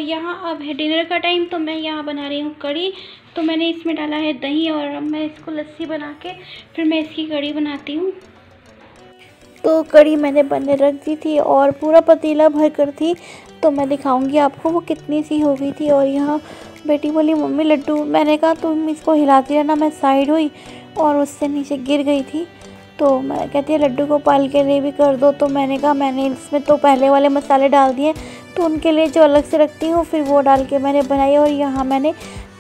यहाँ अब है डिनर का टाइम, तो मैं यहाँ बना रही हूँ कढ़ी। तो मैंने इसमें डाला है दही और अब मैं इसको लस्सी बना के फिर मैं इसकी कढ़ी बनाती हूँ। तो कढ़ी मैंने बनने रख दी थी और पूरा पतीला भर कर थी, तो मैं दिखाऊंगी आपको वो कितनी सी हो गई थी। और यहाँ बेटी बोली मम्मी लड्डू, मैंने कहा तुम इसको हिलाती रहना, मैं साइड हुई और उससे नीचे गिर गई थी। तो मैं कहती है लड्डू को पाल के लिए भी कर दो, तो मैंने कहा मैंने इसमें तो पहले वाले मसाले डाल दिए, तो उनके लिए जो अलग से रखती हूँ फिर वो डाल के मैंने बनाई। और यहाँ मैंने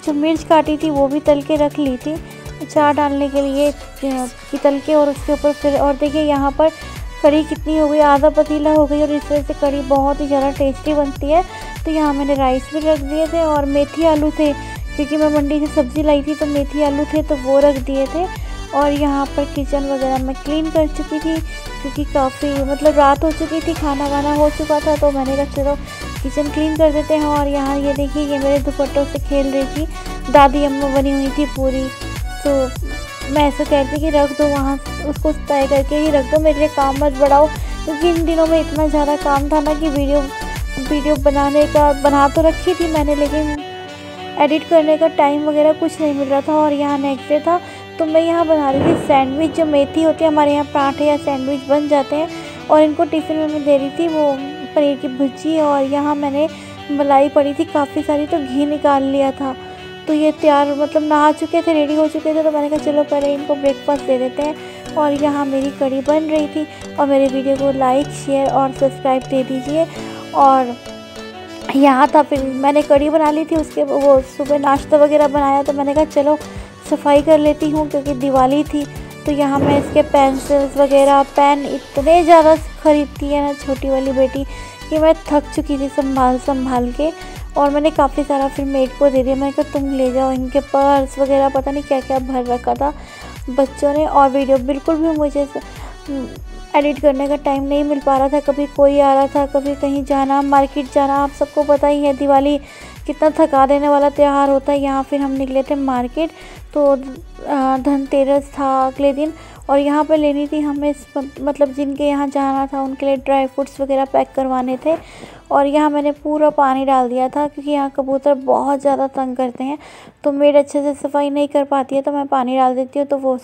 जो मिर्च काटी थी वो भी तल के रख ली थी अचार डालने के लिए कि तल के, और उसके ऊपर फिर और देखिए यहाँ पर कढ़ी कितनी हो गई, आधा पतीला हो गई। और इस वजह से कढ़ी बहुत ही ज़्यादा टेस्टी बनती है। तो यहाँ मैंने राइस भी रख दिए थे और मेथी आलू थे, क्योंकि मैं मंडी से सब्ज़ी लाई थी तो मेथी आलू थे तो वो रख दिए थे। और यहाँ पर किचन वगैरह मैं क्लीन कर चुकी थी, क्योंकि काफ़ी मतलब रात हो चुकी थी, खाना वाना हो चुका था, तो मैंने कहा चलो किचन क्लीन कर देते हैं। और यहाँ ये देखिए ये मेरे दुपट्टों से खेल रही थी, दादी अम्मा बनी हुई थी पूरी। तो मैं ऐसा कहती कि रख दो वहाँ, उसको तय करके ही रख दो, मेरे लिए काम मत बढ़ाओ, क्योंकि इन दिनों में इतना ज़्यादा काम था ना कि वीडियो बनाने का बना तो रखी थी मैंने, लेकिन एडिट करने का टाइम वगैरह कुछ नहीं मिल रहा था। और यहाँ नेक्स्ट डे था, तो मैं यहाँ बना रही थी सैंडविच। जो मेथी होती है हमारे यहाँ पराठे या सैंडविच बन जाते हैं, और इनको टिफ़िन में मैं दे रही थी वो पनीर की भुर्जी। और यहाँ मैंने मलाई पड़ी थी काफ़ी सारी, तो घी निकाल लिया था। तो ये तैयार मतलब नहा चुके थे, रेडी हो चुके थे, तो मैंने कहा चलो पहले इनको ब्रेकफास्ट दे देते हैं। और यहाँ मेरी कढ़ी बन रही थी। और मेरे वीडियो को लाइक शेयर और सब्सक्राइब दे दीजिए। और यहाँ था फिर मैंने कढ़ी बना ली थी, उसके वो सुबह नाश्ता वगैरह बनाया, तो मैंने कहा चलो सफाई कर लेती हूँ, क्योंकि दिवाली थी। तो यहाँ मैं इसके पेंसिल्स वगैरह पेन इतने ज़्यादा ख़रीदती है ना छोटी वाली बेटी, कि मैं थक चुकी थी संभाल के। और मैंने काफ़ी सारा फिर मेड को दे दिया, मैंने कहा तुम ले जाओ। इनके पर्स वगैरह पता नहीं क्या क्या भर रखा था बच्चों ने। और वीडियो बिल्कुल भी मुझे एडिट करने का टाइम नहीं मिल पा रहा था, कभी कोई आ रहा था, कभी कहीं जाना, मार्केट जाना। आप सबको पता ही है दिवाली कितना थका देने वाला त्यौहार होता है। यहाँ फिर हम निकले थे मार्केट, तो धनतेरस था अगले दिन, और यहाँ पे लेनी थी हमें मतलब जिनके यहाँ जाना था उनके लिए ड्राई फ्रूट्स वगैरह पैक करवाने थे। और यहाँ मैंने पूरा पानी डाल दिया था, क्योंकि यहाँ कबूतर बहुत ज़्यादा तंग करते हैं, तो मेड अच्छे से सफाई नहीं कर पाती है, तो मैं पानी डाल देती हूँ तो वो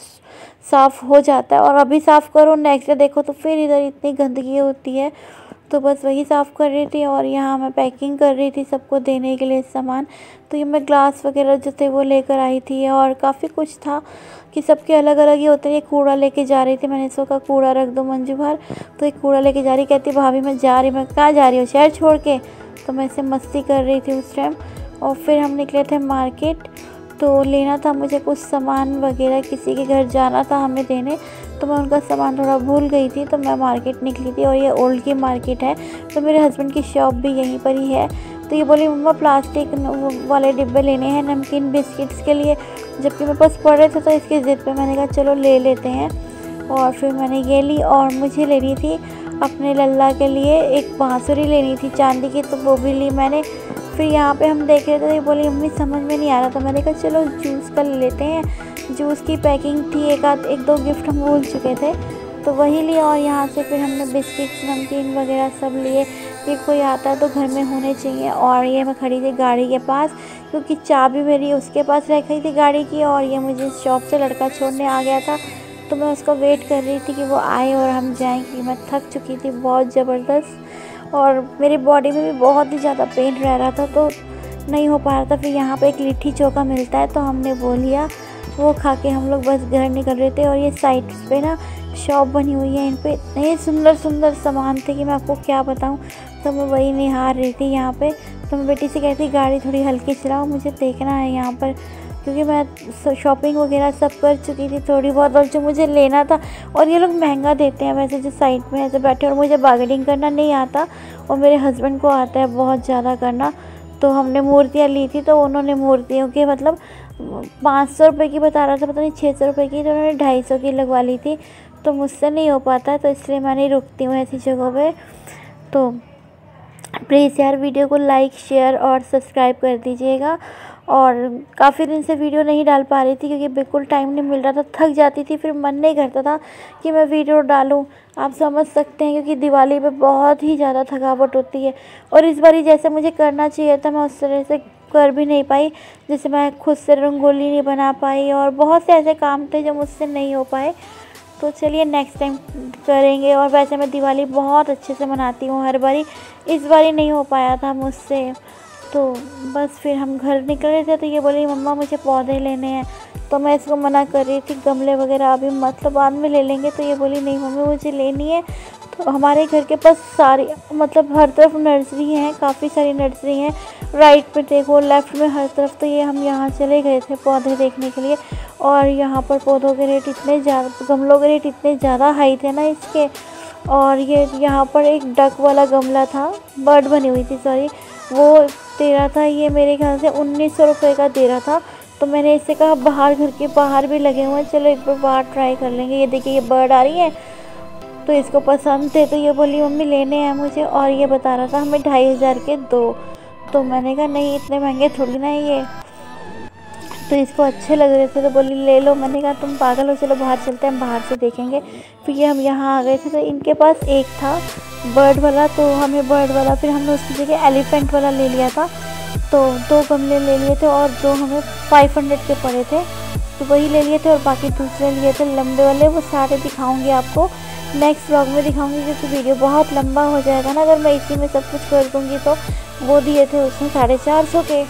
साफ़ हो जाता है। और अभी साफ़ करो नेक्स्ट डे देखो तो फिर इधर इतनी गंदगी होती है, तो बस वही साफ़ कर रही थी। और यहाँ मैं पैकिंग कर रही थी सबको देने के लिए सामान। तो ये मैं ग्लास वगैरह जो थे वो लेकर आई थी, और काफ़ी कुछ था कि सबके अलग अलग ही होते हैं। ये कूड़ा लेके जा रही थी, मैंने इसको कूड़ा रख दो मंजू भर, तो एक कूड़ा लेके जा रही, कहती भाभी मैं जा रही। मैं कहाँ जा रही हूँ, शहर छोड़ के? तो मैं इसे मस्ती कर रही थी उस टाइम। और फिर हम निकले थे मार्केट, तो लेना था मुझे कुछ सामान वगैरह, किसी के घर जाना था हमें देने, तो मैं उनका सामान थोड़ा भूल गई थी, तो मैं मार्केट निकली थी। और ये ओल्ड की मार्केट है, तो मेरे हस्बैंड की शॉप भी यहीं पर ही है। तो ये बोली मम्मा प्लास्टिक वाले डिब्बे लेने हैं नमकीन बिस्किट्स के लिए, जबकि मेरे पास पड़े थे, तो इसकी ज़िद पे मैंने कहा चलो ले लेते हैं। और फिर मैंने ये ली, और मुझे लेनी थी अपने लल्ला के लिए एक बांसुरी लेनी थी चांदी की, तो वो भी ली मैंने। फिर यहाँ पे हम देख रहे थे, तो ये बोली मम्मी समझ में नहीं आ रहा, तो मैंने कहा चलो जूस का ले लेते हैं। जूस की पैकिंग थी, एक दो गिफ्ट हम भूल चुके थे, तो वही लिया। और यहाँ से फिर हमने बिस्किट्स नमकीन वगैरह सब लिए, कि कोई आता है तो घर में होने चाहिए। और ये मैं खड़ी थी गाड़ी के पास, क्योंकि चाबी मेरी उसके पास रखी थी गाड़ी की, और ये मुझे शॉप से लड़का छोड़ने आ गया था, तो मैं उसको वेट कर रही थी कि वो आए और हम जाएँ, क्योंकि मैं थक चुकी थी बहुत ज़बरदस्त, और मेरी बॉडी में भी बहुत ही ज़्यादा पेन रह रहा था, तो नहीं हो पा रहा था। फिर यहाँ पे एक लिट्टी चोखा मिलता है, तो हमने वो लिया, वो खा के हम लोग बस घर निकल रहे थे। और ये साइड पे ना शॉप बनी हुई है, इन पे इतने सुंदर सुंदर सामान थे कि मैं आपको क्या बताऊँ। तो मैं वही निहार रही थी यहाँ पे। तो मैं बेटी से कहती गाड़ी थोड़ी हल्की चलाओ, मुझे देखना है यहाँ पर, क्योंकि मैं शॉपिंग वगैरह सब कर चुकी थी थोड़ी बहुत, और जो मुझे लेना था। और ये लोग महंगा देते हैं वैसे, जो साइड में ऐसे बैठे, और मुझे बार्गेनिंग करना नहीं आता, और मेरे हस्बैंड को आता है बहुत ज़्यादा करना। तो हमने मूर्तियाँ ली थी, तो उन्होंने मूर्तियों के मतलब 500 रुपये की बता रहा था, पता नहीं 600 रुपये की, तो उन्होंने 250 की लगवा ली थी। तो मुझसे नहीं हो पाता, तो इसलिए मैं नहीं रुकती हूँ ऐसी जगहों पे। तो प्लीज़ यार वीडियो को लाइक शेयर और सब्सक्राइब कर दीजिएगा। और काफ़ी दिन से वीडियो नहीं डाल पा रही थी क्योंकि बिल्कुल टाइम नहीं मिल रहा था, थक जाती थी, फिर मन नहीं करता था कि मैं वीडियो डालूं। आप समझ सकते हैं क्योंकि दिवाली पे बहुत ही ज़्यादा थकावट होती है और इस बारी जैसे मुझे करना चाहिए था मैं उस तरह से कर भी नहीं पाई। जैसे मैं खुद से रंगोली नहीं बना पाई और बहुत से ऐसे काम थे जो मुझसे नहीं हो पाए। तो चलिए नेक्स्ट टाइम करेंगे। और वैसे मैं दिवाली बहुत अच्छे से मनाती हूँ हर बारी, इस बारी नहीं हो पाया था मुझसे। तो बस फिर हम घर निकल रहे थे तो ये बोली मम्मा मुझे पौधे लेने हैं। तो मैं इसको मना कर रही थी गमले वगैरह अभी मतलब बाद में ले लेंगे। तो ये बोली नहीं मम्मी मुझे लेनी है। तो हमारे घर के पास सारी मतलब हर तरफ नर्सरी है, काफ़ी सारी नर्सरी हैं। राइट पे देखो, लेफ़्ट में, हर तरफ। तो ये हम यहाँ चले गए थे पौधे देखने के लिए। और यहाँ पर पौधों के रेट इतने ज़्यादा, गमलों के रेट इतने ज़्यादा हाई थे ना इसके। और ये यहाँ पर एक डक वाला गमला था, बर्ड बनी हुई थी सॉरी, वो दे रहा था, ये मेरे ख्याल से 1900 रुपये का दे रहा था। तो मैंने इससे कहा बाहर, घर के बाहर भी लगे हुए हैं, चलो एक बार बाहर ट्राई कर लेंगे। ये देखिए ये बर्ड आ रही है, तो इसको पसंद थे तो ये बोली मम्मी लेने हैं मुझे। और ये बता रहा था हमें 2500 के 2। तो मैंने कहा नहीं इतने महंगे थोड़ी ना है ये। तो इसको अच्छे लग रहे थे तो बोली ले लो। मैंने कहा तुम पागल हो, चलो बाहर चलते हैं, बाहर से देखेंगे। फिर ये हम यहाँ आ गए थे तो इनके पास एक था बर्ड वाला, तो हमें बर्ड वाला, फिर हमने उसकी जगह एलिफेंट वाला ले लिया था। तो 2 गमले ले लिए थे और जो हमें 500 के पड़े थे तो वही ले लिए थे। और बाकी दूसरे लिए थे लंबे वाले, वो सारे दिखाऊंगी आपको नेक्स्ट व्लॉग में दिखाऊंगी क्योंकि वीडियो बहुत लंबा हो जाएगा ना अगर मैं इसी में सब कुछ कर दूँगी। तो वो दिए थे उसमें 450 के।